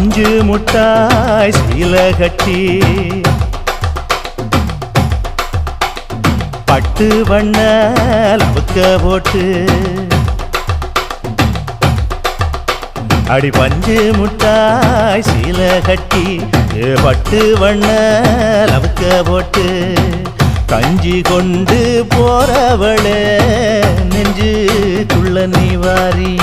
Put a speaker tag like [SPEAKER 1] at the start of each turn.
[SPEAKER 1] பஞ்சு முட்டாய் சீல கட்டி பட்டு வண்ண லவுக்க போட்டு அடி பஞ்சு முட்டாய் சீல கட்டி பட்டு வண்ண லவுக்க போட்டு கஞ்சி கொண்டு போறவளே நெஞ்சுக்குள்ள நீ வாரியா